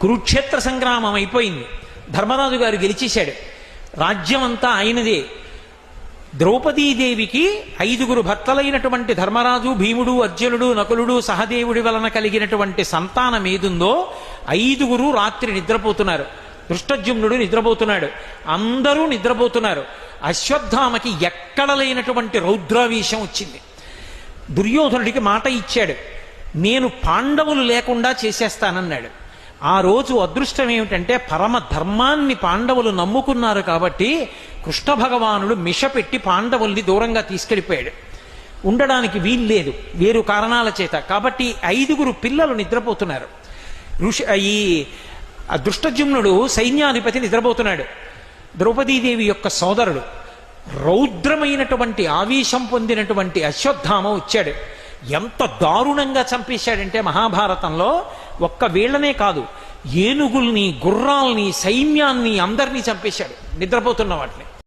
కురుక్షేత్ర సంగ్రామం అయిపోయింది. ధర్మరాజు గారు గెలిచేశాడు. రాజ్యం అంతా ఆయనదే. ద్రౌపదీదేవికి 5గురు భర్తలైనటువంటి ధర్మరాజు, భీముడు, అర్జునుడు, నకులుడు, సహదేవుడి వలన కలిగినటువంటి సంతానం ఏదుందో 5గురు రాత్రి నిద్రపోతున్నారు. దృష్టజుమ్నుడు నిద్రపోతున్నాడు. అందరూ నిద్రపోతున్నారు. అశ్వత్థామకి ఎక్కడ లేనటువంటి రౌద్రావేశం వచ్చింది. దుర్యోధనుడికి మాట ఇచ్చాడు, నేను పాండవులు లేకుండా చేసేస్తానన్నాడు. ఆ రోజు అదృష్టం ఏమిటంటే పరమ ధర్మాన్ని పాండవులు నమ్ముకున్నారు కాబట్టి కృష్ణ భగవానుడు మిషపెట్టి పాండవుల్ని దూరంగా తీసుకెళ్ళిపోయాడు. ఉండడానికి వీల్లేదు వేరు కారణాల చేత. కాబట్టి 5గురు పిల్లలు నిద్రపోతున్నారు. ఈ దృష్టజుమ్నుడు సైన్యాధిపతి నిద్రపోతున్నాడు. ద్రౌపదీదేవి యొక్క సోదరుడు రౌద్రమైనటువంటి ఆవేశం పొందినటువంటి అశ్వత్థామ వచ్చాడు. ఎంత దారుణంగా చంపేశాడంటే మహాభారతంలో ఒక్క వీళ్ళనే కాదు, ఏనుగుల్ని, గుర్రాల్ని, సైన్యాన్ని అందరినీ చంపేశాడు నిద్రపోతున్న వాటిని.